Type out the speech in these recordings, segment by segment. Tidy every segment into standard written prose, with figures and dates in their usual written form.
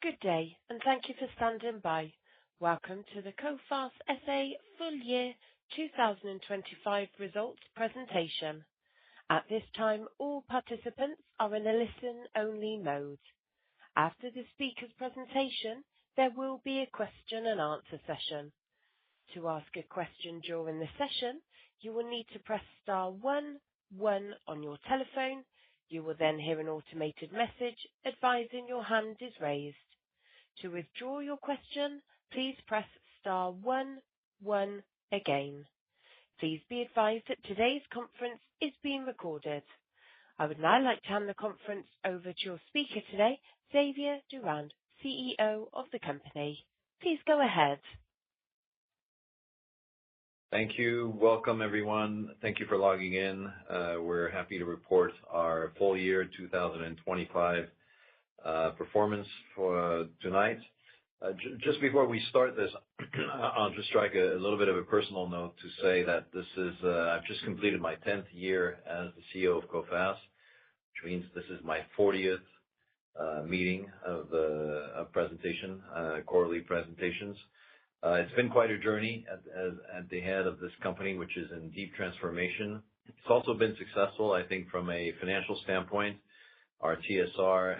Good day, and thank you for standing by. Welcome to the Coface SA Full Year 2025 Results Presentation. At this time, all participants are in a listen-only mode. After the speaker's presentation, there will be a question and answer session. To ask a question during the session, you will need to press star one on your telephone. You will then hear an automated message advising your hand is raised. To withdraw your question, please press star one again. Please be advised that today's conference is being recorded. I would now like to hand the conference over to your speaker today, Xavier Durand, CEO of the company. Please go ahead. Thank you. Welcome, everyone. Thank you for logging in. We're happy to report our full year 2025 performance for tonight. Just before we start this, I'll just strike a little bit of a personal note to say that this is I've just completed my 10th year as the CEO of Coface, which means this is my 40th meeting of quarterly presentations. It's been quite a journey at the head of this company, which is in deep transformation. It's also been successful, I think, from a financial standpoint. Our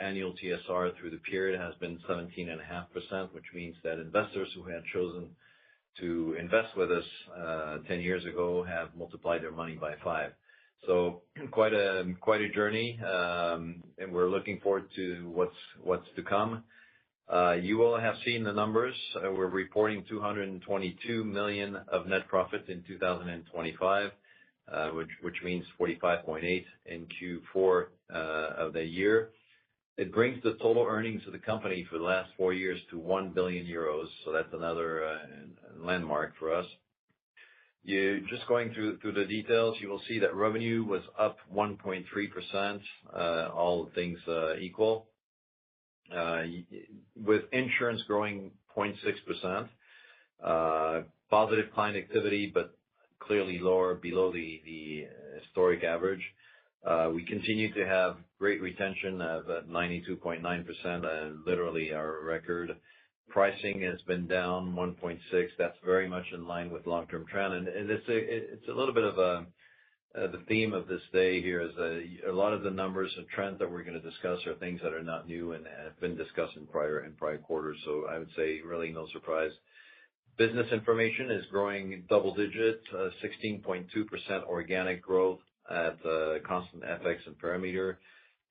annual TSR through the period has been 17.5%, which means that investors who had chosen to invest with us 10 years ago have multiplied their money by 5. So quite a journey, and we're looking forward to what's to come. You will have seen the numbers. We're reporting 222 million of net profit in 2025. Which means 45.8 in Q4 of the year. It brings the total earnings of the company for the last 4 years to 1 billion euros. So that's another landmark for us. Just going through the details, you will see that revenue was up 1.3%, all things equal, with insurance growing 0.6%. Positive client activity, but clearly below the historic average. We continue to have great retention of 92.9%, literally our record. Pricing has been down 1.6. That's very much in line with long-term trend, and it's a little bit of the theme of this day here is a lot of the numbers and trends that we're going to discuss are things that are not new and have been discussed in prior quarters. So I would say really no surprise. Business information is growing double digit, 16.2% organic growth at constant FX and parameter.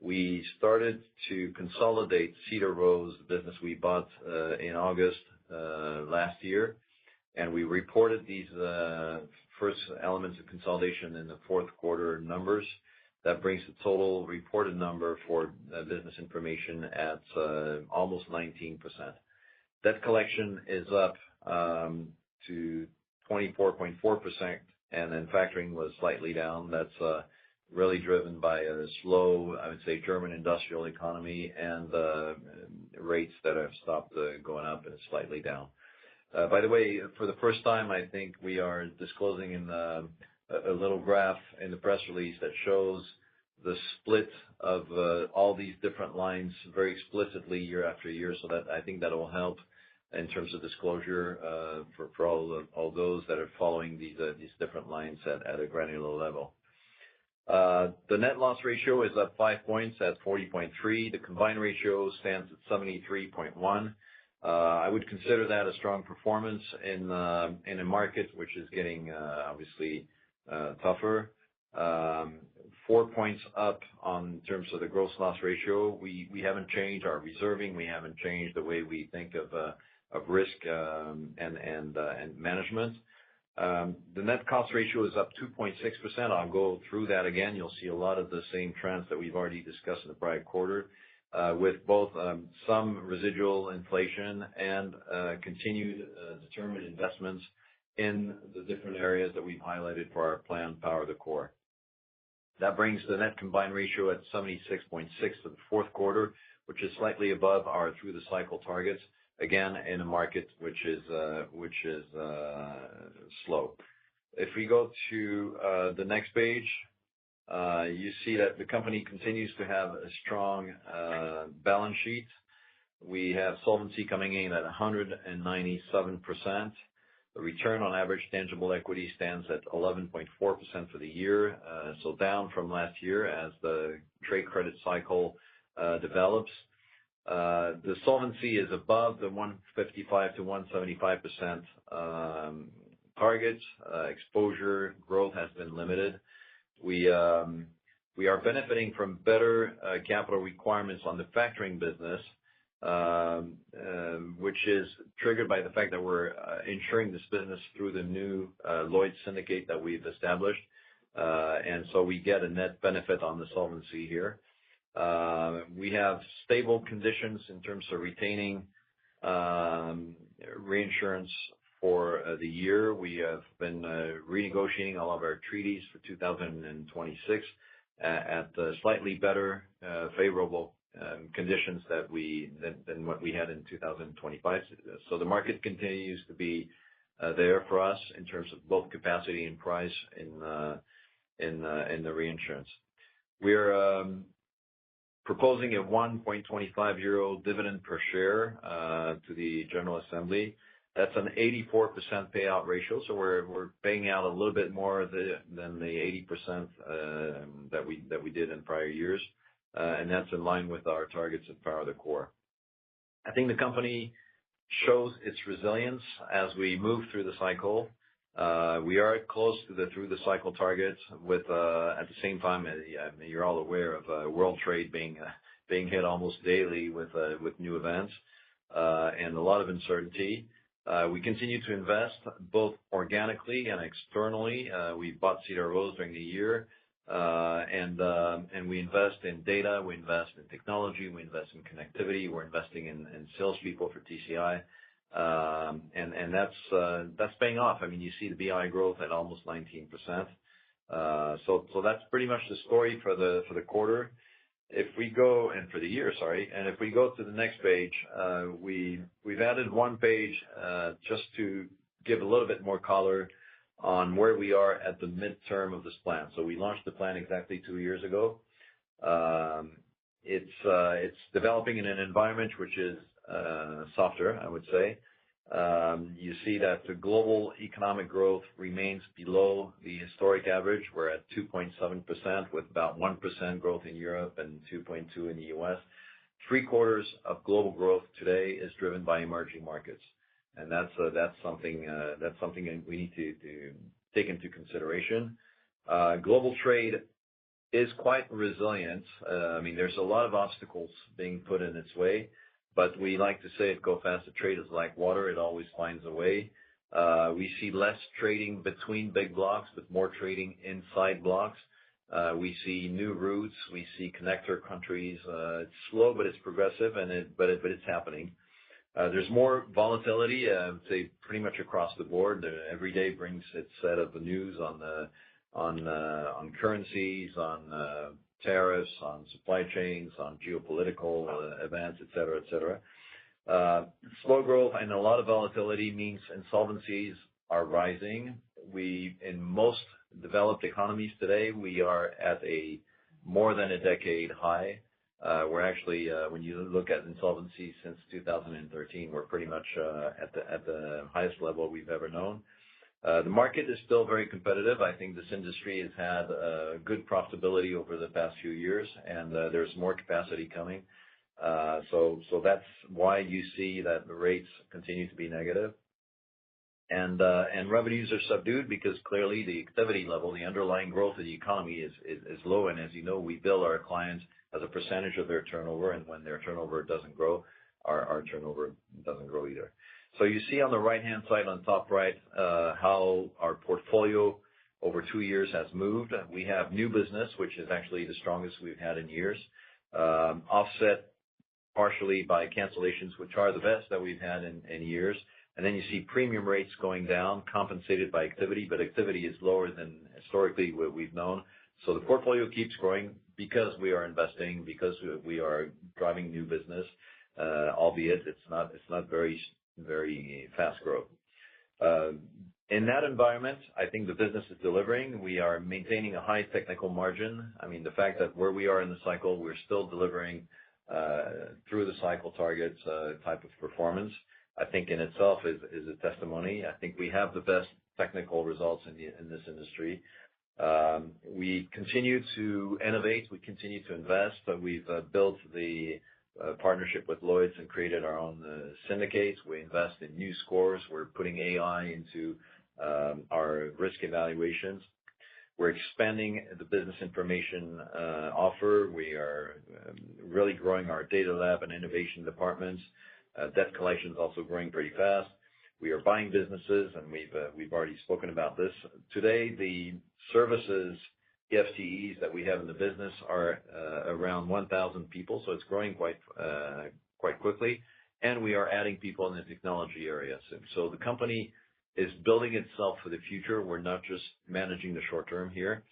We started to consolidate Cedar Rose, the business we bought in August last year, and we reported these first elements of consolidation in the fourth quarter numbers. That brings the total reported number for business information at almost 19%. Debt collection is up to 24.4%, and then factoring was slightly down. That's really driven by a slow, I would say, German industrial economy and rates that have stopped going up and slightly down. By the way, for the first time, I think we are disclosing in a little graph in the press release that shows the split of all these different lines very explicitly year after year. So that I think that will help in terms of disclosure for all those that are following these different lines at a granular level. The net loss ratio is up 5 points at 40.3. The combined ratio stands at 73.1. I would consider that a strong performance in a market which is getting obviously tougher. 4 points up in terms of the gross loss ratio. We haven't changed our reserving. We haven't changed the way we think of risk and management. The net cost ratio is up 2.6%. I'll go through that again. You'll see a lot of the same trends that we've already discussed in the prior quarter, with both some residual inflation and continued determined investments in the different areas that we've highlighted for our plan, Power the Core. That brings the net combined ratio at 76.6 for the fourth quarter, which is slightly above our through the cycle targets. Again, in a market which is slow. If we go to the next page, you see that the company continues to have a strong balance sheet. we have solvency coming in at 197%. The return on average tangible equity stands at 11.4% for the year, so down from last year as the trade credit cycle develops. The solvency is above the 155 to 175% target. Exposure growth has been limited. We are benefiting from better capital requirements on the factoring business, which is triggered by the fact that we're insuring this business through the new Lloyd's syndicate that we've established. And so we get a net benefit on the solvency here. We have stable conditions in terms of retaining reinsurance for the year. We have been renegotiating all of our treaties for 2026 at slightly better favorable conditions than what we had in 2025. So the market continues to be there for us in terms of both capacity and price in the reinsurance. We're proposing a 1.25 euro dividend per share to the General Assembly. That's an 84% payout ratio, so we're paying out a little bit more than the 80% that we did in prior years, and that's in line with our targets at Power the Core. I think the company shows its resilience as we move through the cycle. We are close to the through the cycle targets with at the same time, you're all aware of world trade being hit almost daily with new events and a lot of uncertainty. We continue to invest both organically and externally. We bought Cedar Rose during the year, and we invest in data, we invest in technology, we invest in connectivity, we're investing in salespeople for TCI, and that's paying off. I mean, you see the BI growth at almost 19%. So that's pretty much the story for the quarter. If we go and for the year, sorry, and if we go to the next page, we've added one page just to give a little bit more color on where we are at the midterm of this plan. So we launched the plan exactly 2 years ago. It's developing in an environment which is softer, I would say. You see that the global economic growth remains below the historic average. We're at 2.7% with about 1% growth in Europe and 2.2% in the US. 3/4 of global growth today is driven by emerging markets. And that's something that we need to take into consideration. Global trade is quite resilient. I mean, there's a lot of obstacles being put in its way, but we like to say at Coface, the trade is like water; it always finds a way. We see less trading between big blocks, but more trading inside blocks. We see new routes. We see connector countries. It's slow, but it's progressive, but it's happening. There's more volatility, I would say, pretty much across the board. Every day brings its set of news on currencies, on tariffs, on supply chains, on geopolitical events, et cetera, et cetera. Slow growth and a lot of volatility means insolvencies are rising. In most developed economies today, we are at a more than a decade high. We're actually, when you look at insolvency since 2013, we're pretty much at the highest level we've ever known. The market is still very competitive. I think this industry has had good profitability over the past few years, and there's more capacity coming. So that's why you see that the rates continue to be negative. And revenues are subdued because clearly the activity level, the underlying growth of the economy is low. And as you know, we bill our clients as a percentage of their turnover, and when their turnover doesn't grow, our turnover doesn't grow either. So you see on the right-hand side on top right how our portfolio over 2 years has moved. We have new business, which is actually the strongest we've had in years, offset partially by cancellations, which are the best that we've had in years. And then you see premium rates going down, compensated by activity, but activity is lower than historically what we've known. So the portfolio keeps growing because we are investing, because we are driving new business, albeit it's not very fast growth. In that environment, I think the business is delivering. We are maintaining a high technical margin. I mean, the fact that where we are in the cycle, we're still delivering through the cycle targets type of performance, I think in itself is a testimony. I think we have the best technical results in this industry. We continue to innovate. We continue to invest. We've built the partnership with Lloyd's and created our own syndicates. We invest in new scores. We're putting AI into our risk evaluations. We're expanding the business information offer. We are really growing our data lab and innovation departments. Debt collection is also growing pretty fast. We are buying businesses, and we've already spoken about this. Today, the services FTEs that we have in the business are around 1,000 people, so it's growing quite quickly. And we are adding people in the technology area. So the company is building itself for the future. We're not just managing the short term here.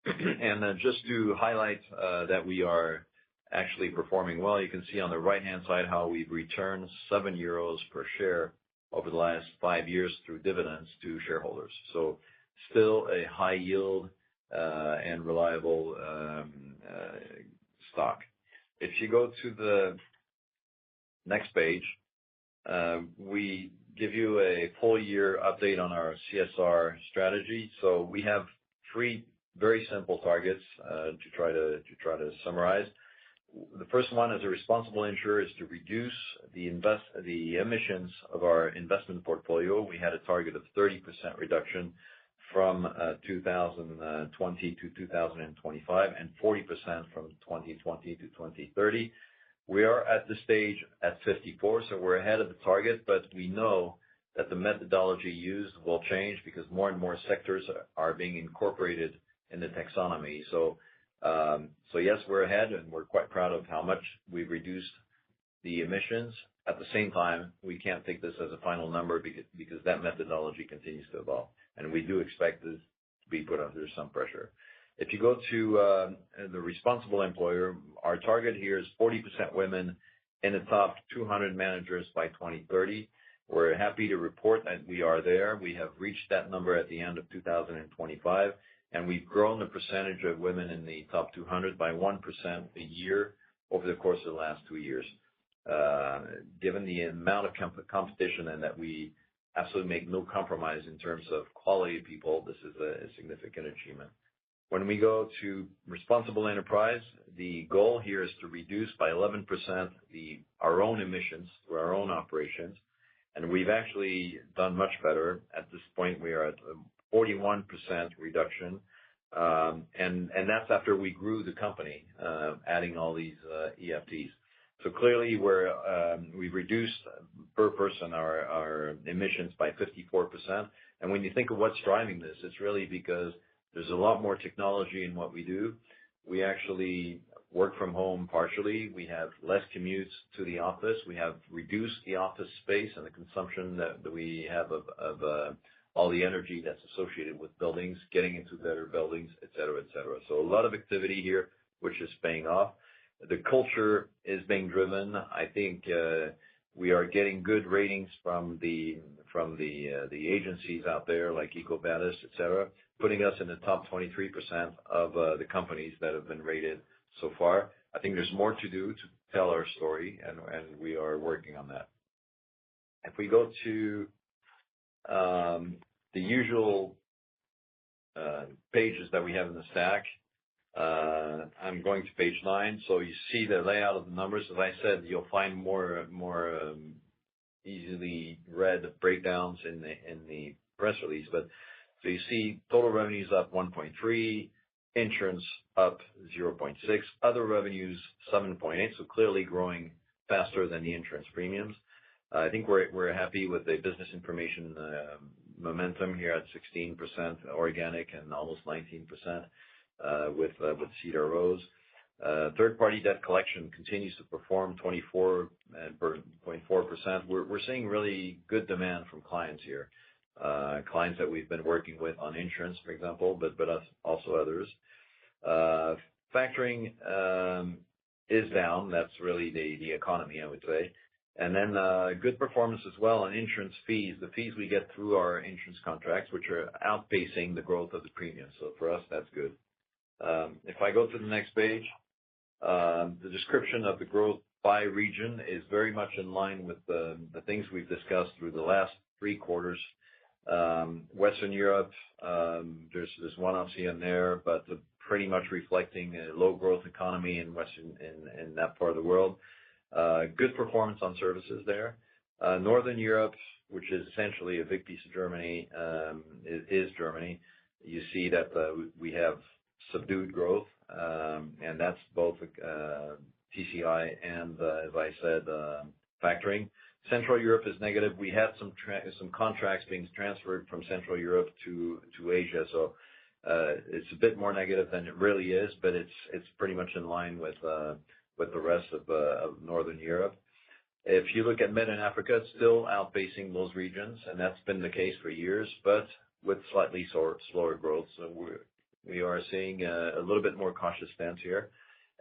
And just to highlight that we are actually performing well, you can see on the right-hand side how we've returned 7 euros per share over the last 5 years through dividends to shareholders. So still a high yield and reliable stock. If you go to the next page, we give you a full year update on our CSR strategy. So we have 3 very simple targets to try to summarize. The first one, as a responsible insurer, is to reduce the emissions of our investment portfolio. We had a target of 30% reduction from 2020 to 2025 and 40% from 2020 to 2030. We are at this stage at 54, so we're ahead of the target, but we know that the methodology used will change because more and more sectors are being incorporated in the taxonomy. So yes, we're ahead, and we're quite proud of how much we've reduced the emissions. At the same time, we can't take this as a final number because that methodology continues to evolve, and we do expect this to be put under some pressure. If you go to the responsible employer, our target here is 40% women in the top 200 managers by 2030. We're happy to report that we are there. We have reached that number at the end of 2025. And we've grown the percentage of women in the top 200 by 1% a year over the course of the last 2 years. Given the amount of competition and that we absolutely make no compromise in terms of quality of people, this is a significant achievement. When we go to responsible enterprise, the goal here is to reduce by 11% our own emissions through our own operations. And we've actually done much better. At this point, we are at 41% reduction, and that's after we grew the company, adding all these EFTs. So clearly, we've reduced per person our emissions by 54%. And when you think of what's driving this, it's really because there's a lot more technology in what we do. We actually work from home partially. We have less commutes to the office. We have reduced the office space and the consumption that we have of all the energy that's associated with buildings, getting into better buildings, et cetera, et cetera. So a lot of activity here, which is paying off. The culture is being driven. I think we are getting good ratings from the agencies out there like EcoVadis, et cetera, putting us in the top 23% of the companies that have been rated so far. I think there's more to do to tell our story, and we are working on that. If we go to the usual pages that we have in the stack, I'm going to page 9. So you see the layout of the numbers. As I said, you'll find more easily read breakdowns in the press release. But so you see total revenues up 1.3, insurance up 0.6, other revenues 7.8. So clearly growing faster than the insurance premiums. I think we're happy with the business information momentum here at 16% organic and almost 19% with Cedar Rose. Third-party debt collection continues to perform 24.4%. We're seeing really good demand from clients here, clients that we've been working with on insurance, for example, but also others. Factoring is down. That's really the economy, I would say. And then good performance as well on insurance fees, the fees we get through our insurance contracts, which are outpacing the growth of the premium. So for us, that's good. If I go to the next page, The description of the growth by region is very much in line with the things we've discussed through the last 3 quarters. Western Europe, there's one-offs here and there, but pretty much reflecting a low growth economy in that part of the world. Good performance on services there. Northern Europe, which is essentially a big piece of Germany, is Germany. You see that we have subdued growth, and that's both TCI and, as I said, factoring. Central Europe is negative. We had some contracts being transferred from Central Europe to Asia, so it's a bit more negative than it really is, but it's pretty much in line with the rest of Northern Europe. If you look at Mid and Africa, it's still outpacing those regions, and that's been the case for years, but with slightly slower growth. So we are seeing a little bit more cautious stance here.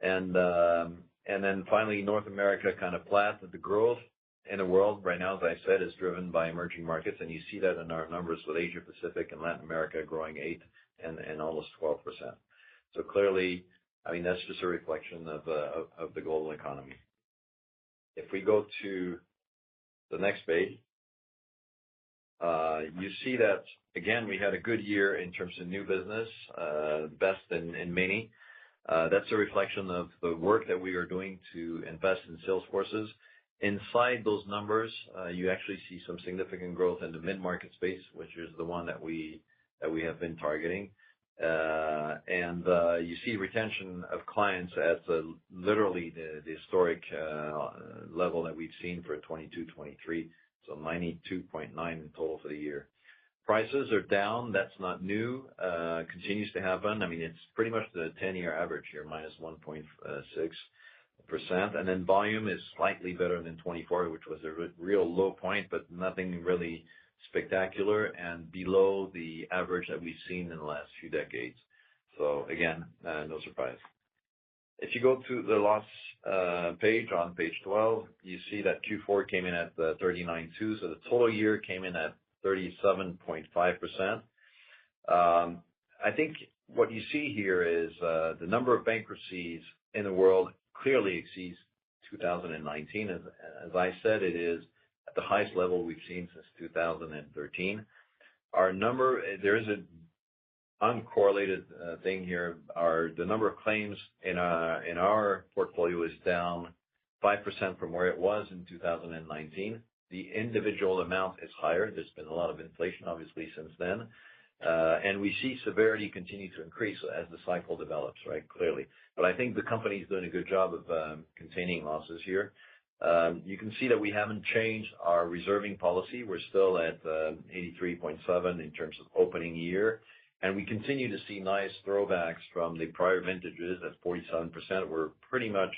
And then finally, North America kind of flat. The growth in the world right now, as I said, is driven by emerging markets, and you see that in our numbers with Asia Pacific and Latin America growing 8 and almost 12%. So clearly, I mean, that's just a reflection of the global economy. If we go to the next page, you see that, again, we had a good year in terms of new business, best in many. That's a reflection of the work that we are doing to invest in sales forces. Inside those numbers, you actually see some significant growth in the mid-market space, which is the one that we have been targeting. And you see retention of clients at literally the historic level that we've seen for 22-23, so 92.9 in total for the year. Prices are down. That's not new. Continues to happen. I mean, it's pretty much the 10-year average here, minus 1.6%. And then volume is slightly better than 24, which was a real low point, but nothing really spectacular and below the average that we've seen in the last few decades. So again, no surprise. If you go to the loss page on page 12, you see that Q4 came in at 39.2, so the total year came in at 37.5%. I think what you see here is the number of bankruptcies in the world clearly exceeds 2019. As I said, it is at the highest level we've seen since 2013. Our number, there is an uncorrelated thing here. The number of claims in our portfolio is down 5% from where it was in 2019. The individual amount is higher. There's been a lot of inflation, obviously, since then. And we see severity continue to increase as the cycle develops, right, clearly. But I think the company is doing a good job of containing losses here. You can see that we haven't changed our reserving policy. We're still at 83.7 in terms of opening year. And we continue to see nice throwbacks from the prior vintages at 47%. We're pretty much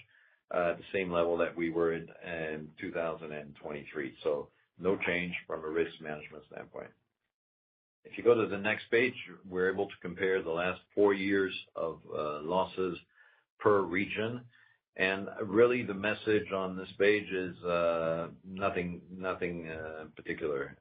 at the same level that we were in 2023. So no change from a risk management standpoint. If you go to the next page, we're able to compare the last 4 years of losses per region. And really the message on this page is nothing particular.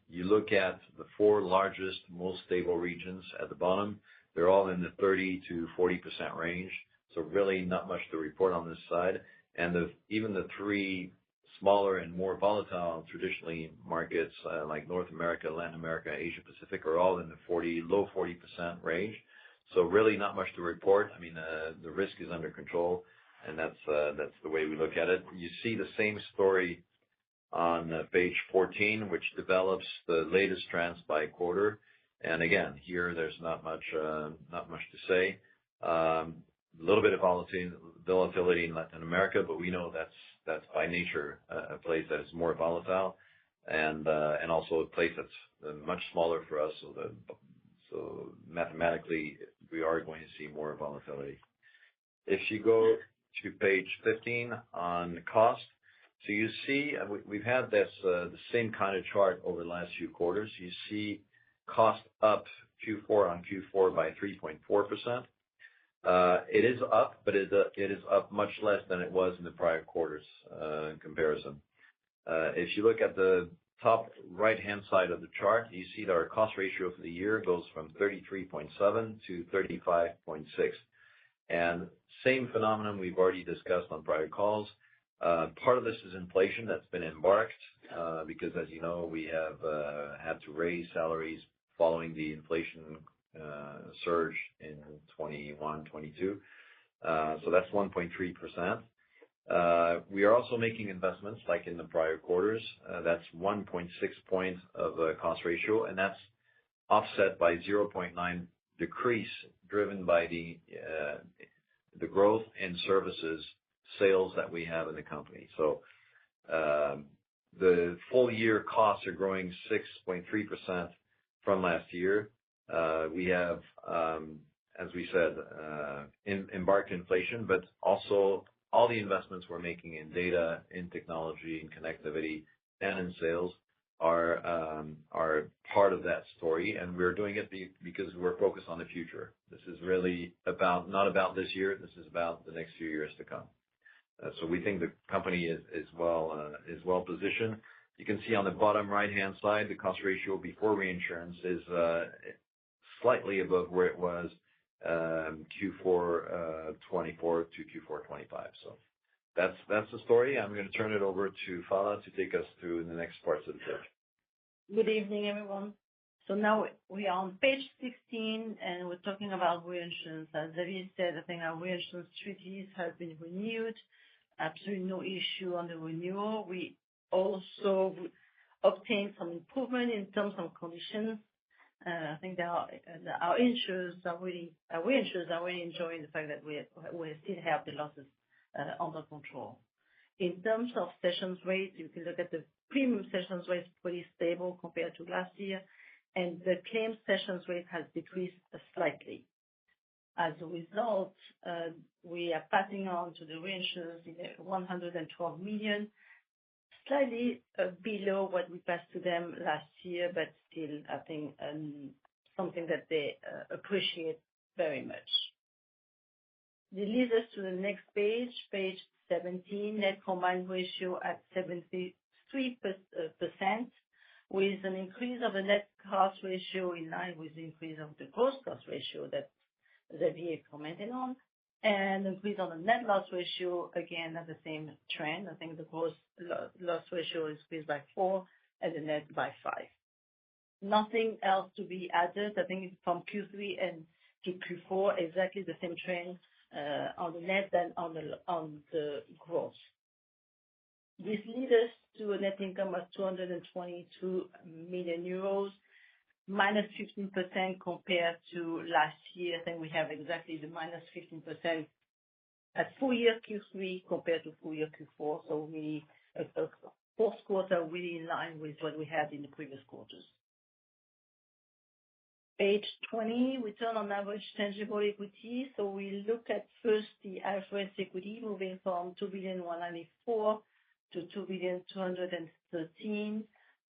You look at the 4 largest, most stable regions at the bottom. They're all in the 30 to 40% range. So really not much to report on this side. And even the 3 smaller and more volatile traditionally markets like North America, Latin America, Asia Pacific are all in the low 40% range. So really not much to report. I mean, the risk is under control, and that's the way we look at it. You see the same story on page 14, which develops the latest trends by quarter. And again, here there's not much to say. A little bit of volatility in Latin America, but we know that's by nature a place that is more volatile, and also a place that's much smaller for us. So mathematically, we are going to see more volatility. If you go to page 15 on cost, so you see we've had the same kind of chart over the last few quarters. You see cost up Q4 on Q4 by 3.4%. It is up, but it is up much less than it was in the prior quarters in comparison. If you look at the top right-hand side of the chart, you see that our cost ratio for the year goes from 33.7 to 35.6. And same phenomenon we've already discussed on prior calls. Part of this is inflation that's been embarked because, as you know, we have had to raise salaries following the inflation surge in 21, 22. So that's 1.3%. We are also making investments like in the prior quarters. That's 1.6 points of cost ratio, and that's offset by 0.9 decrease driven by the growth in services sales that we have in the company. So the full year costs are growing 6.3% from last year. We have, as we said, embarked inflation, but also all the investments we're making in data, in technology, in connectivity, and in sales are part of that story, and we're doing it because we're focused on the future. This is really not about this year. This is about the next few years to come. So we think the company is well positioned. You can see on the bottom right-hand side, the cost ratio before reinsurance is slightly above where it was Q4 24 to Q4 25. So that's the story. I'm going to turn it over to Phalla to take us through the next parts of the pitch. Good evening, everyone. So now we are on page 16, and we're talking about reinsurance. As David said, I think our reinsurance treaties have been renewed. Absolutely no issue on the renewal. We also obtained some improvement in terms of conditions. I think that our reinsurers are really enjoying the fact that we still have the losses under control. In terms of cessions rate, you can look at the premium cessions rate, pretty stable compared to last year, and the claim cessions rate has decreased slightly. As a result, we are passing on to the reinsurers 112 million, slightly below what we passed to them last year, but still, I think, something that they appreciate very much. This leads us to the next page, page 17, net combined ratio at 73%, with an increase of the net cost ratio in line with the increase of the gross cost ratio that Xavier commented on, and increase on the net loss ratio, again, at the same trend. I think the gross loss ratio is increased by 4 and the net by 5. Nothing else to be added. I think from Q3 and to Q4, exactly the same trend on the net and on the gross. This leads us to a net income of 222 million euros, minus 15% compared to last year. I think we have exactly the minus 15% at full year Q3 compared to full year Q4. So we fourth quarter really in line with what we had in the previous quarters. Page 20, return on average tangible equity. So we look at first the IFRS equity moving from 2,194 to 2,213.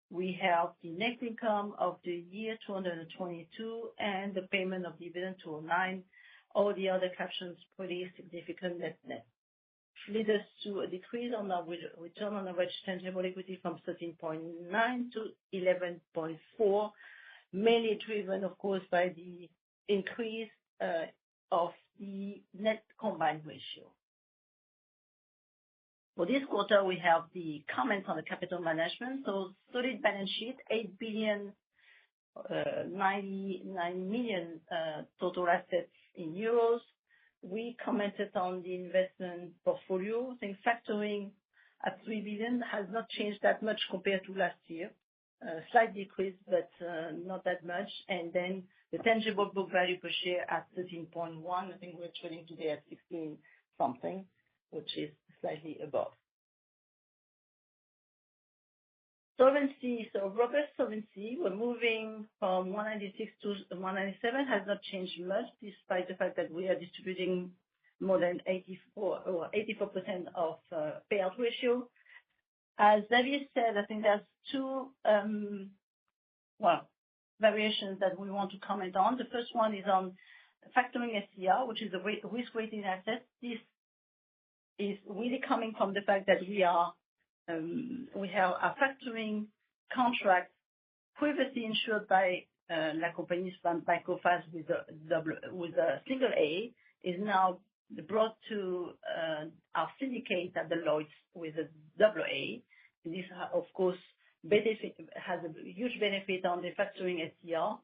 We have the net income of the year 222 and the payment of dividend 209. All the other captions pretty significant net. Lead us to a decrease on our return on average tangible equity from 13.9 to 11.4, mainly driven, of course, by the increase of the net combined ratio. For this quarter, we have the comments on the capital management. So solid balance sheet, 8 billion, 99 million total assets in euros. We commented on the investment portfolio. I think factoring at 3 billion has not changed that much compared to last year. Slight decrease, but not that much. And then the tangible book value per share at 13.1. I think we're trading today at 16 something, which is slightly above. Solvency, so robust solvency, we're moving from 196 to 197, has not changed much, despite the fact that we are distributing more than 84% of payout ratio. As David said, I think there's two variations that we want to comment on. The first one is on factoring SCR, which is a risk-weighted asset. This is really coming from the fact that we have a factoring contract previously insured by La Compagnie by Coface with a single A, is now brought to our syndicate at Deloitte with a AA. This, of course, has a huge benefit on the factoring SCR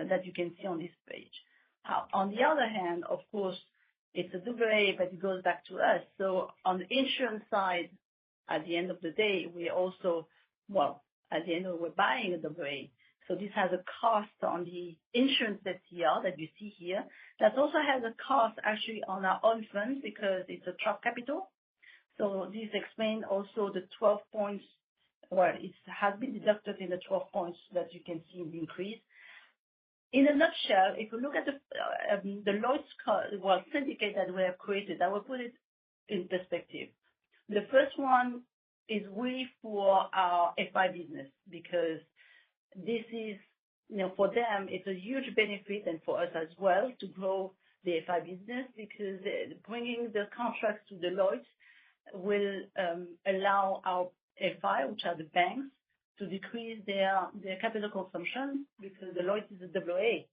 that you can see on this page. On the other hand, of course, it's a AA, but it goes back to us. So on the insurance side, at the end of the day, we're buying a AA. So this has a cost on the insurance SCR that you see here. That also has a cost actually on our own funds because it's a trust capital. So this explains also the 12 points. Well, it has been deducted in the 12 points that you can see in the increase. In a nutshell, if you look at the Lloyd's syndicate that we have created, I will put it in perspective. The first one is really for our FI business because this is, for them, it's a huge benefit and for us as well to grow the FI business because bringing the contracts to Deloitte will allow our FI, which are the banks, to decrease their capital consumption because Deloitte is a AA.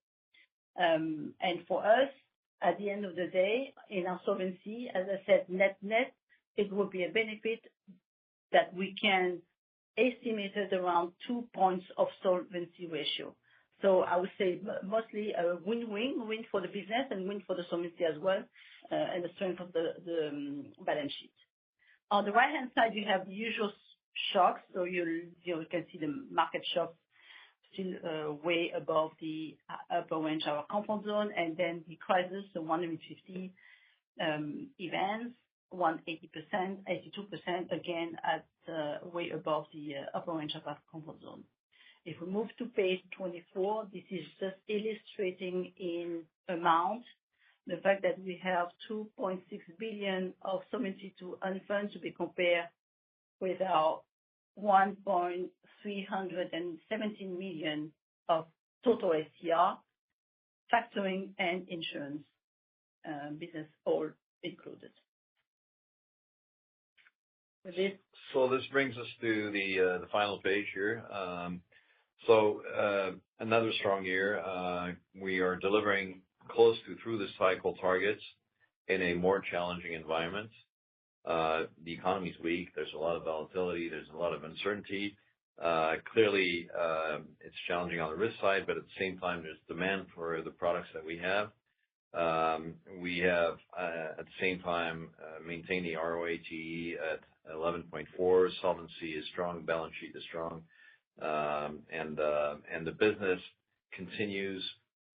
And for us, at the end of the day, in our solvency, as I said, net, it will be a benefit that we can estimate at around 2 points of solvency ratio. So I would say mostly a win for the business and win for the solvency as well, and the strength of the balance sheet. On the right-hand side, you have the usual shocks. So you can see the market shocks still way above the upper range of our comfort zone, and then the crisis, the 150 events, 180%, 82%, again at way above the upper range of our comfort zone. If we move to page 24, this is just illustrating in amount the fact that we have 2.6 billion of Solvency II own funds to be compared with our 1.317 million of total SCR, factoring and insurance business all included. With this. So this brings us to the final page here. Another strong year. We are delivering close to through the cycle targets in a more challenging environment. The economy's weak. There's a lot of volatility. There's a lot of uncertainty. Clearly, it's challenging on the risk side, but at the same time, there's demand for the products that we have. We have, at the same time, maintained the ROATE at 11.4. Solvency is strong. Balance sheet is strong. And the business continues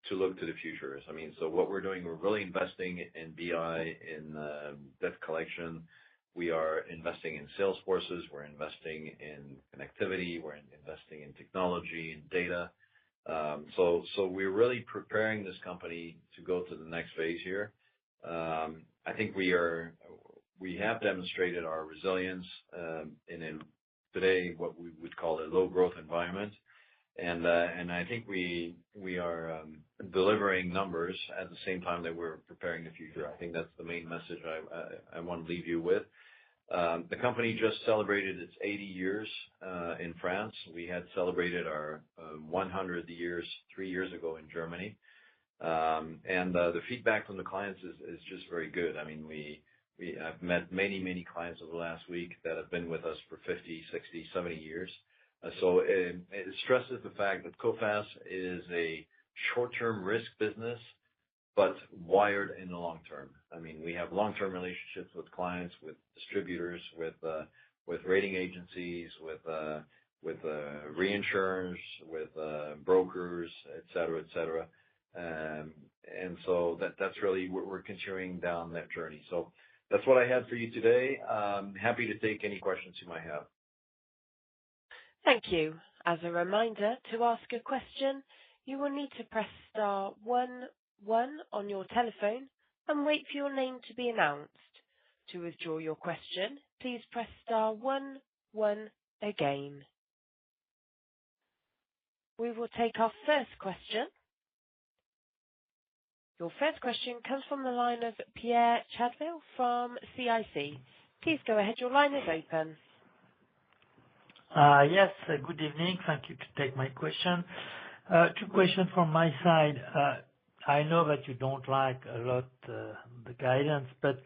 to look to the future. I mean, so what we're doing, we're really investing in BI, in debt collection. We are investing in sales forces. We're investing in connectivity. We're investing in technology and data. So we're really preparing this company to go to the next phase here. I think we have demonstrated our resilience in today what we would call a low growth environment. And I think we are delivering numbers at the same time that we're preparing the future. I think that's the main message I want to leave you with. The company just celebrated its 80 years in France. We had celebrated our 100 years 3 years ago in Germany. And the feedback from the clients is just very good. I mean, I've met many clients over the last week that have been with us for 50, 60, 70 years. So it stresses the fact that Coface is a short-term risk business, but wired in the long term. I mean, we have long-term relationships with clients, with distributors, with rating agencies, with reinsurers, with brokers, et cetera. And so that's really we're continuing down that journey. So that's what I had for you today. Happy to take any questions you might have. Thank you. As a reminder, to ask a question, you will need to press star 11 on your telephone and wait for your name to be announced. To withdraw your question, please press star 11 again. We will take our first question. Your first question comes from the line of Pierre Chadeville from CIC. Please go ahead. Your line is open. Yes, good evening. Thank you to take my question. Two questions from my side. I know that you don't like a lot the guidance, but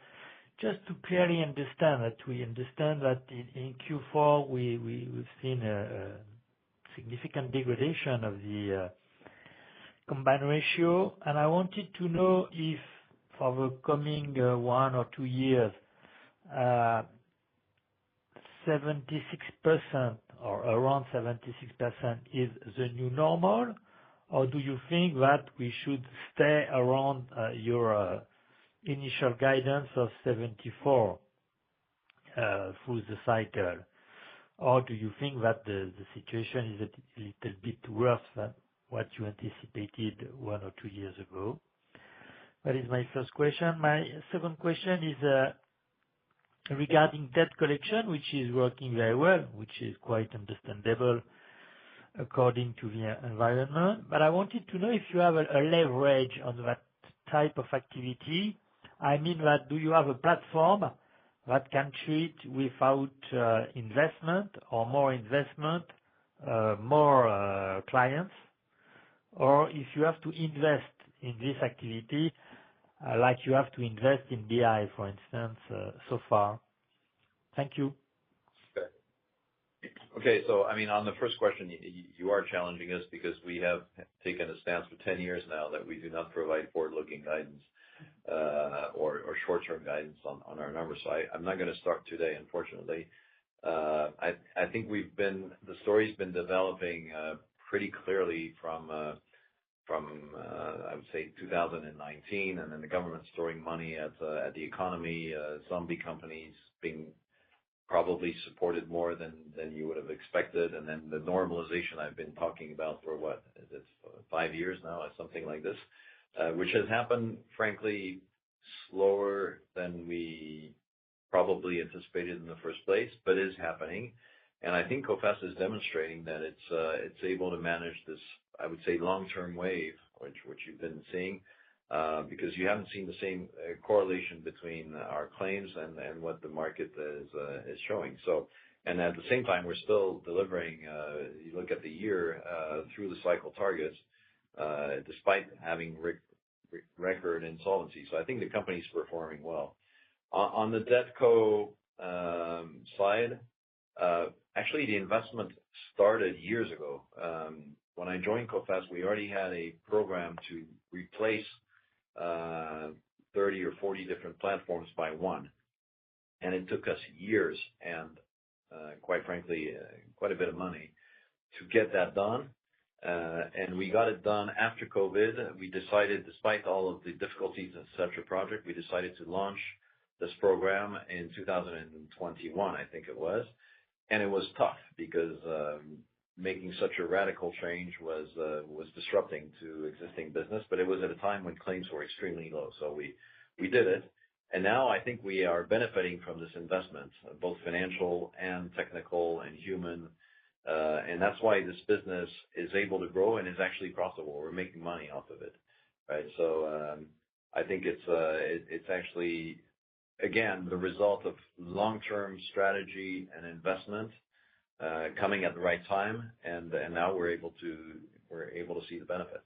just to clearly understand that, we understand that in Q4 we've seen a significant degradation of the combined ratio, and I wanted to know if for the coming 1 or 2 years, 76% or around 76% is the new normal, or do you think that we should stay around your initial guidance of 74 through the cycle? Or do you think that the situation is a little bit worse than what you anticipated 1 or 2 years ago? That is my first question. My second question is regarding debt collection, which is working very well, which is quite understandable according to the environment. But I wanted to know if you have a leverage on that type of activity. I mean, that do you have a platform that can treat without investment or more investment, more clients, or if you have to invest in this activity, like you have to invest in BI, for instance, so far? Thank you. Okay. So, I mean, on the first question, you are challenging us because we have taken a stance for 10 years now that we do not provide forward-looking guidance or short-term guidance on our numbers. So I'm not going to start today, unfortunately. I think the story's been developing pretty clearly from I would say 2019, and then the government storing money at the economy, zombie companies being probably supported more than you would have expected, and then the normalization I've been talking about for what is it, 5 years now, or something like this, which has happened, frankly, slower than we probably anticipated in the first place, but is happening. And I think Coface is demonstrating that it's able to manage this, I would say, long-term wave, which you've been seeing, because you haven't seen the same correlation between our claims and what the market is showing. So, and at the same time, we're still delivering. You look at the year through the cycle targets, despite having record insolvency. So I think the company's performing well. On the Detco side, actually, the investment started years ago. When I joined Coface, we already had a program to replace 30 or 40 different platforms by one. And it took us years and, quite frankly, quite a bit of money to get that done. And we got it done after COVID. We decided, despite all of the difficulties in such a project, we decided to launch this program in 2021, I think it was. And it was tough because making such a radical change was disrupting to existing business, but it was at a time when claims were extremely low. So we did it. And now I think we are benefiting from this investment, both financial and technical and human. And that's why this business is able to grow and is actually profitable. We're making money off of it, right? So I think it's actually, again, the result of long-term strategy and investment coming at the right time, and now we're able to see the benefits.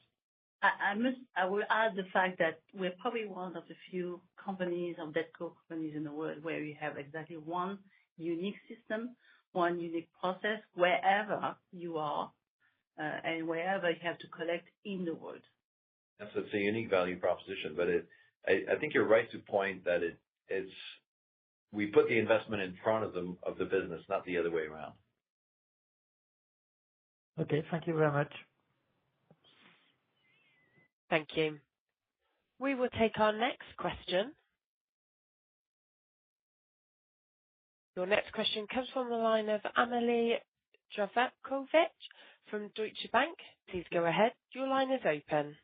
I will add the fact that we're probably one of the few companies, of Detco companies in the world, where we have exactly one unique system, one unique process, wherever you are, and wherever you have to collect in the world. Yes, it's a unique value proposition, but I think you're right to point that we put the investment in front of the business, not the other way around. Okay, thank you very much. Thank you. We will take our next question. Your next question comes from the line of Amelie Zdravkovic from Deutsche Bank. Please go ahead. Your line is open.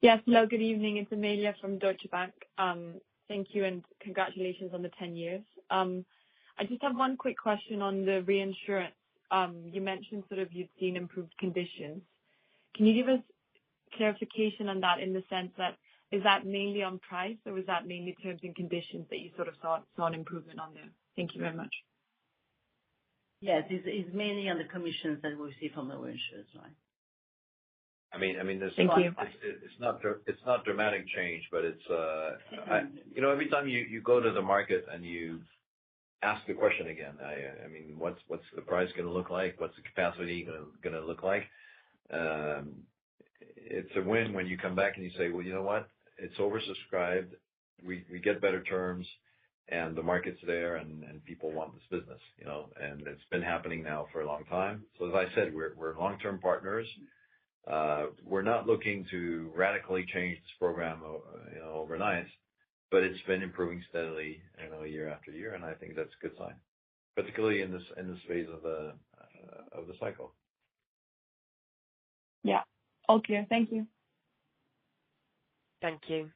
Yes, hello, good evening. It's Amelia from Deutsche Bank. Thank you and congratulations on the 10 years. I just have one quick question on the reinsurance. You mentioned sort of you'd seen improved conditions. Can you give us clarification on that, in the sense that is that mainly on price, or is that mainly terms and conditions that you sort of saw an improvement on there? Thank you very much. Yes, it's mainly on the commissions that we see from the reinsurers, right? Thank you. It's not dramatic change, but it's every time you go to the market and you ask the question again, what's the price going to look like? What's the capacity going to look like? It's a win when you come back and you say, well, you know what? It's oversubscribed. We get better terms, and the market's there, and people want this business, and it's been happening now for a long time. So as I said, we're long-term partners. We're not looking to radically change this program, overnight, but it's been improving steadily, year after year, and I think that's a good sign, particularly in this phase of the cycle. Yeah. All clear. Thank you. Thank you.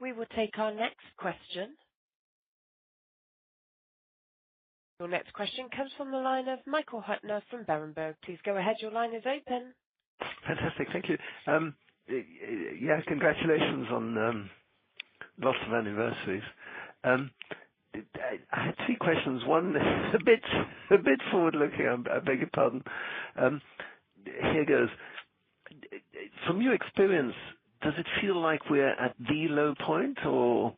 We will take our next question. Your next question comes from the line of Michael Huttner from Berenberg. Please go ahead. Your line is open. Fantastic. Thank you. Congratulations on lots of anniversaries. I had three questions. One a bit forward-looking. I beg your pardon. Here goes. From your experience, does it feel like we're at the low point, or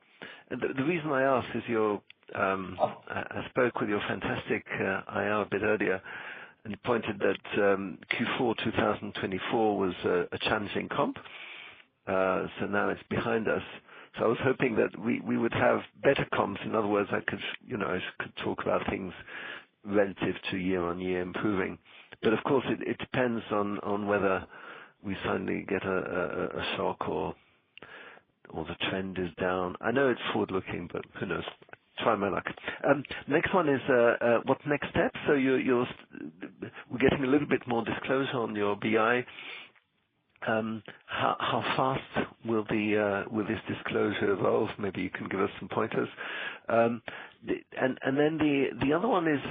the reason I ask is I spoke with your fantastic IR a bit earlier, and you pointed that Q4 2024 was a challenging comp. So now it's behind us. So I was hoping that we would have better comps. In other words, I could talk about things relative to year-on-year improving. But of course, it depends on whether we suddenly get a shock or the trend is down. I know it's forward-looking, but who knows? Try my luck. Next one is what next steps? So we're getting a little bit more disclosure on your BI. How fast will this disclosure evolve? Maybe you can give us some pointers. And then the other one is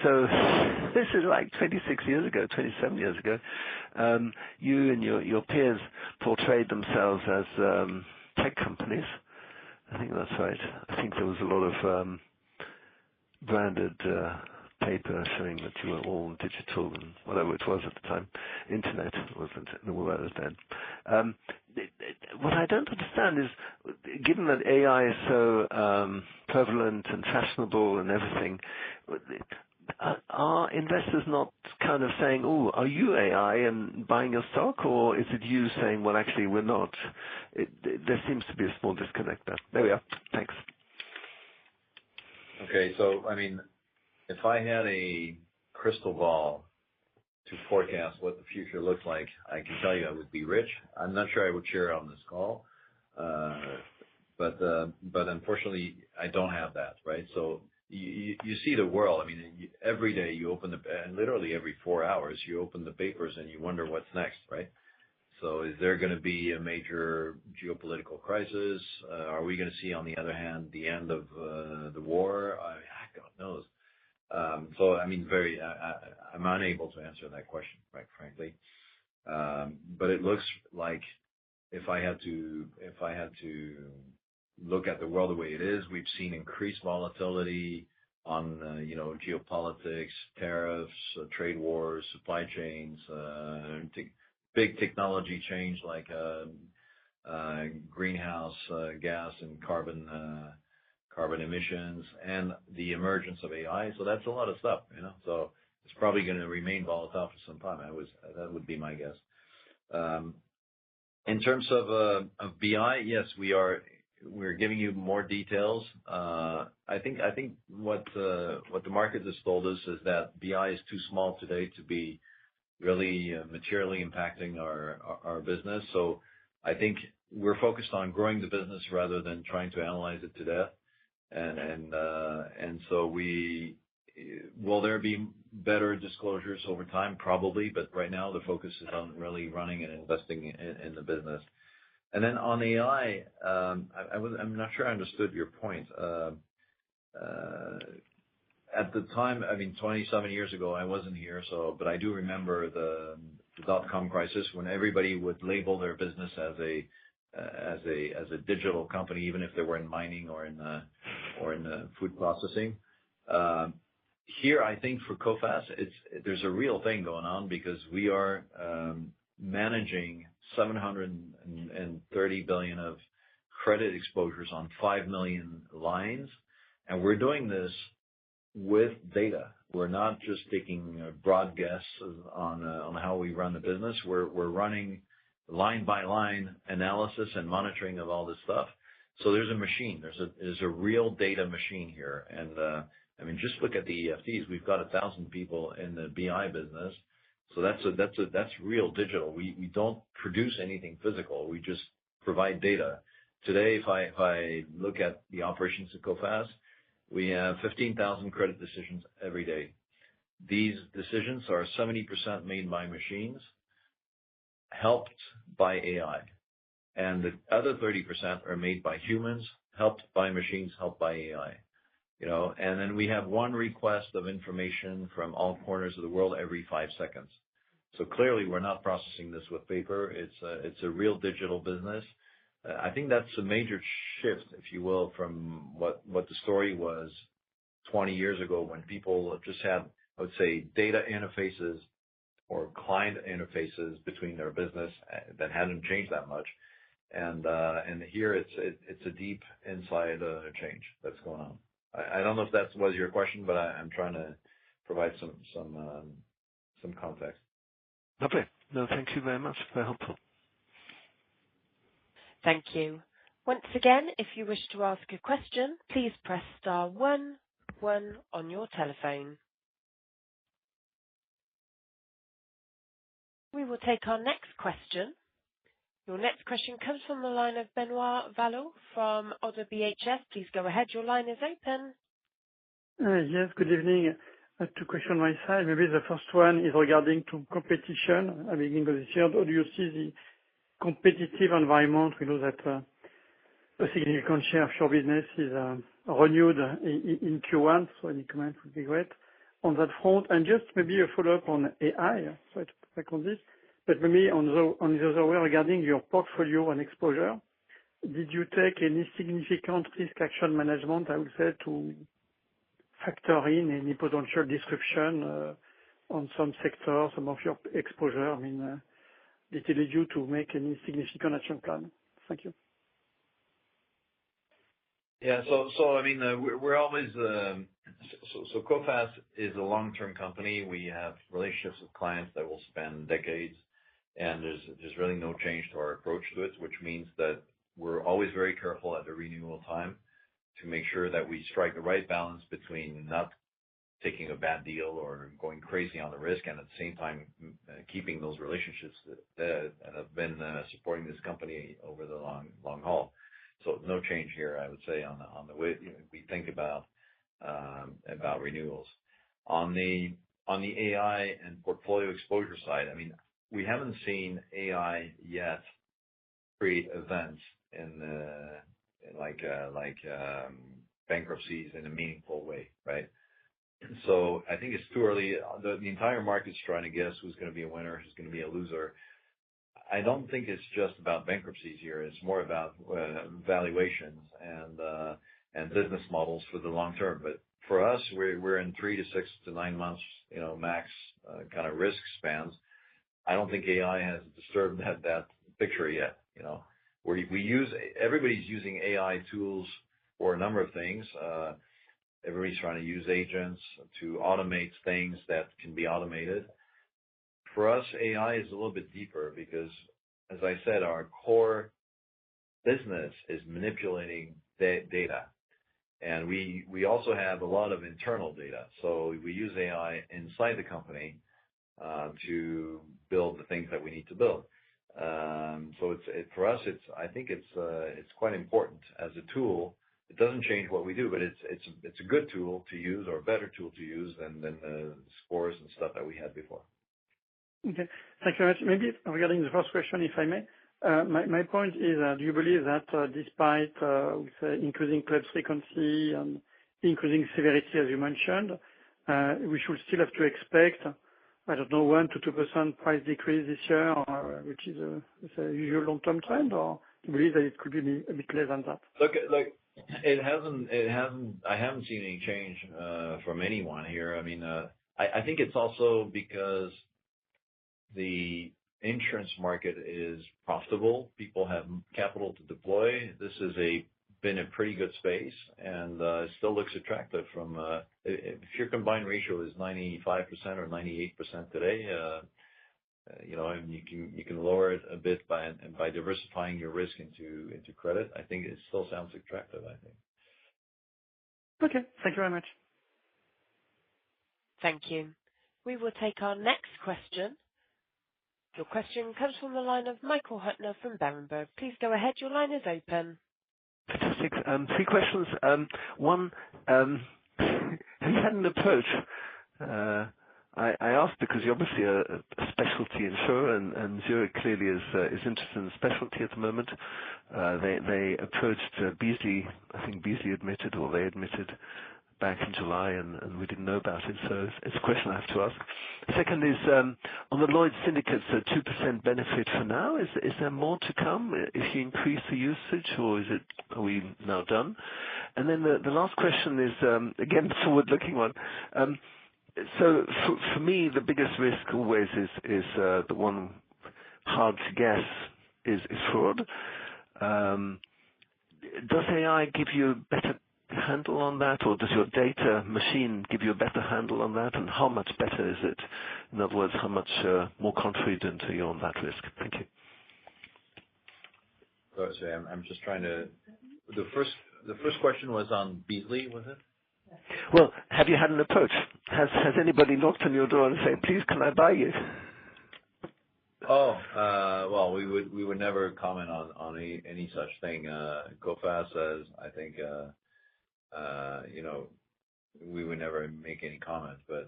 so this is like 27 years ago. You and your peers portrayed themselves as tech companies. I think that's right. I think there was a lot of branded paper showing that you were all digital and whatever it was at the time. Internet wasn't all that was then. What I don't understand is, given that AI is so prevalent and fashionable and everything, are investors not kind of saying, "Oh, are you AI?" and buying your stock, or is it you saying, "Well, actually, we're not"? There seems to be a small disconnect there. There we are. Thanks. Okay, so if I had a crystal ball to forecast what the future looks like, I can tell you I would be rich. I'm not sure I would share it on this call, but unfortunately, I don't have that, right? So you see the world. Every day you open and literally every 4 hours you open the papers and you wonder what's next, right? So is there going to be a major geopolitical crisis? Are we going to see, on the other hand, the end of the war? God knows. So I'm unable to answer that question, right, frankly. But it looks like if I had to look at the world the way it is, we've seen increased volatility on geopolitics, tariffs, trade wars, supply chains, big technology change like greenhouse gas and carbon emissions, and the emergence of AI. So that's a lot of stuff, So it's probably going to remain volatile for some time. That would be my guess. In terms of BI, yes, we're giving you more details. I think what the market has told us is that BI is too small today to be really materially impacting our business. So I think we're focused on growing the business rather than trying to analyze it to death. And so will there be better disclosures over time? Probably, but right now the focus is on really running and investing in the business. And then on AI, I'm not sure I understood your point. At the time, 27 years ago, I wasn't here, but I do remember the dot-com crisis when everybody would label their business as a digital company, even if they were in mining or in food processing. here, I think for Coface, there's a real thing going on because we are managing 730 billion of credit exposures on 5 million lines, and we're doing this with data. We're not just taking a broad guess on how we run the business. We're running line by line analysis and monitoring of all this stuff. So there's a machine. There's a real data machine here. And I mean, just look at the EFTs. We've got 1,000 people in the BI business. So that's real digital. We don't produce anything physical. We just provide data. Today, if I look at the operations of Coface, we have 15,000 credit decisions every day. These decisions are 70% made by machines, helped by AI. And the other 30% are made by humans, helped by machines, helped by AI. And then we have one request of information from all corners of the world every 5 seconds. So clearly, we're not processing this with paper. It's a real digital business. I think that's a major shift, if you will, from what the story was 20 years ago when people just had, I would say, data interfaces or client interfaces between their business that hadn't changed that much. And here it's a deep inside change that's going on. I don't know if that was your question, but I'm trying to provide some context. Lovely. No, thank you very much. Very helpful. Thank you. Once again, if you wish to ask a question, please press star 1 on your telephone. We will take our next question. Your next question comes from the line of Benoit Vallot from ODDO BHF. Please go ahead. Your line is open. Yes, good evening. 2 questions on my side. Maybe the first one is regarding to competition at the beginning of this year. How do you see the competitive environment? We know that a significant share of your business is renewed in Q1, so any comment would be great on that front. And just maybe a follow-up on AI, sorry to put back on this, but maybe on the other way regarding your portfolio and exposure, did you take any significant risk action management, I would say, to factor in any potential disruption on some sectors, some of your exposure? I mean, did it lead you to make any significant action plan? Thank you. Yeah. So I mean, we're always so Coface is a long-term company. We have relationships with clients that will span decades, and there's really no change to our approach to it, which means that we're always very careful at the renewal time to make sure that we strike the right balance between not taking a bad deal or going crazy on the risk, and at the same time keeping those relationships that have been supporting this company over the long haul. So no change here, I would say, on the way we think about renewals. On the AI and portfolio exposure side, I mean, we haven't seen AI yet create events in like bankruptcies in a meaningful way, right? So I think it's too early. The entire market's trying to guess who's going to be a winner, who's going to be a loser. I don't think it's just about bankruptcies here. It's more about valuations and business models for the long term. But for us, we're in 3 to 6 to 9 months, max kind of risk spans. I don't think AI has disturbed that picture yet. Everybody's using AI tools for a number of things. Everybody's trying to use agents to automate things that can be automated. For us, AI is a little bit deeper because, as I said, our core business is manipulating data. And we also have a lot of internal data. So we use AI inside the company to build the things that we need to build. So for us, I think it's quite important as a tool. It doesn't change what we do, but it's a good tool to use or a better tool to use than the scores and stuff that we had before. Okay. Thank you very much. Maybe regarding the first question, if I may, my point is, do you believe that despite increasing claims frequency and increasing severity, as you mentioned, we should still have to expect, 1 to 2% price decrease this year, which is a usual long-term trend, or do you believe that it could be a bit less than that? Look, It hasn't. I haven't seen any change from anyone here. I mean, I think it's also because the insurance market is profitable. People have capital to deploy. This has been a pretty good space, and it still looks attractive from if your combined ratio is 95% or 98% today, and you can lower it a bit by diversifying your risk into credit. I think it still sounds attractive, I think. Okay. Thank you very much. Thank you. We will take our next question. Your question comes from the line of Michael Huttner from Berenberg. Please go ahead. Your line is open. Fantastic. 3 questions. One, have you had an approach? I asked because you're obviously a specialty insurer, and Zurich clearly is interested in specialty at the moment. They approached Beazley. I think Beazley admitted, or they admitted back in July, and we didn't know about it. So it's a question I have to ask. Second is on the Lloyd's syndicates, a 2% benefit for now. Is there more to come if you increase the usage, or are we now done? And then the last question is again forward-looking one. So for me, the biggest risk always is the one hard to guess is fraud. Does AI give you a better handle on that, or does your data machine give you a better handle on that? And how much better is it? In other words, how much more confident are you on that risk? Thank you. Sorry, I'm just trying to. The first question was on Beazley, was it? Well, have you had an approach? Has anybody knocked on your door and said, "Please, can I buy you"? Well, we would never comment on any such thing. Coface says, I think, we would never make any comments. But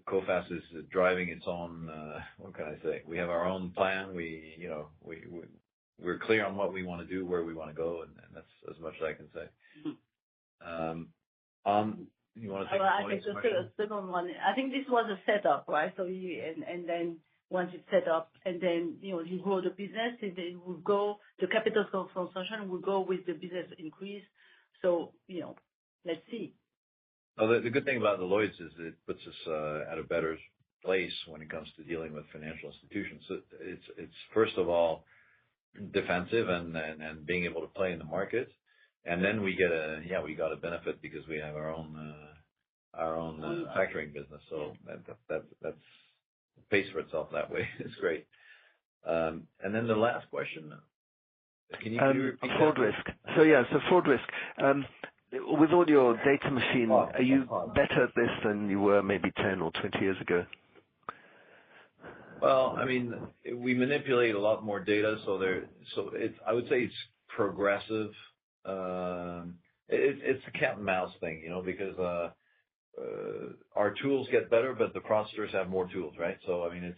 Coface is driving its own. What can I say? We have our own plan. We're clear on what we want to do, where we want to go, and that's as much as I can say. You want to take I can just take a second one. I think this was a setup, right? So and then once it's set up, and then you grow the business, it will go. The capital consumption will go with the business increase. So let's see. Well, the good thing about the Lloyd's is it puts us at a better place when it comes to dealing with financial institutions. So it's first of all defensive and being able to play in the market. And then we got a benefit because we have our own factoring business. So that's pays for itself that way. It's great. And then the last question, can you repeat fraud that? risk. So fraud risk. With all your data machine, are you better at this than you were maybe 10 or 20 years ago? Well, I mean, we manipulate a lot more data, I would say it's progressive. It's a cat and mouse thing, because our tools get better, but the fraudsters have more tools, right? So I mean,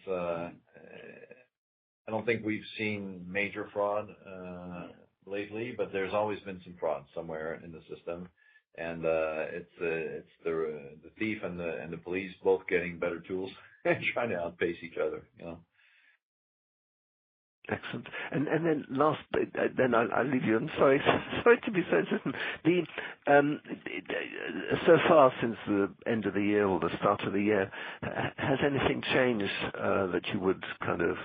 I don't think we've seen major fraud lately, but there's always been some fraud somewhere in the system, and it's the thief and the police both getting better tools and trying to outpace each other, Excellent. And then last, then I'll leave you. I'm sorry to be so insistent. So far since the end of the year or the start of the year, has anything changed that you would kind of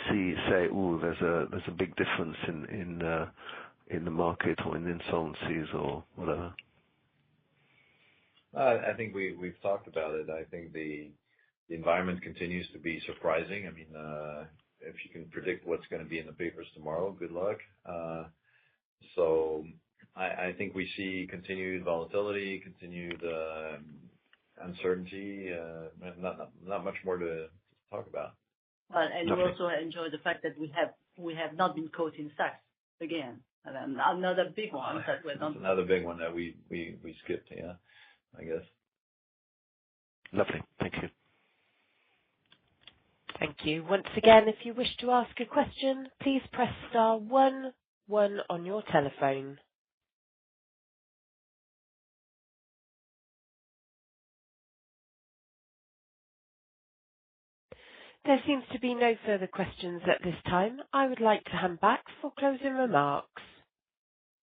say, "Oh, there's a big difference in the market or in insolvencies or whatever"? I think we've talked about it. I think the environment continues to be surprising. I mean, if you can predict what's going to be in the papers tomorrow, good luck. So I think we see continued volatility, continued uncertainty. Not much more to talk about. Well, and we also enjoy the fact that we have not been caught in sacks again. And another big one that we're not. Another big one that we skipped. Yeah, I guess. Lovely. Thank you. Thank you. Once again, if you wish to ask a question, please press star 11 on your telephone. There seems to be no further questions at this time. I would like to hand back for closing remarks.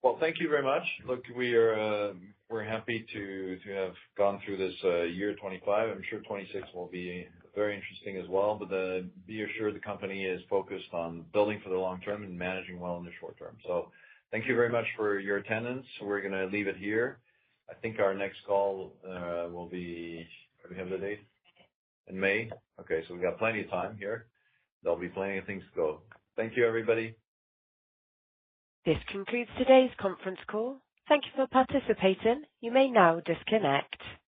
Well, thank you very much. Look, we're happy to have gone through this year 25. I'm sure 26 will be very interesting as well. But be assured the company is focused on building for the long term and managing well in the short term. So thank you very much for your attendance. We're going to leave it here. I think our next call will be, do we have the date? In May? Okay, so we've got plenty of time here. There'll be plenty of things to go. Thank you, everybody. This concludes today's conference call. Thank you for participating. You may now disconnect.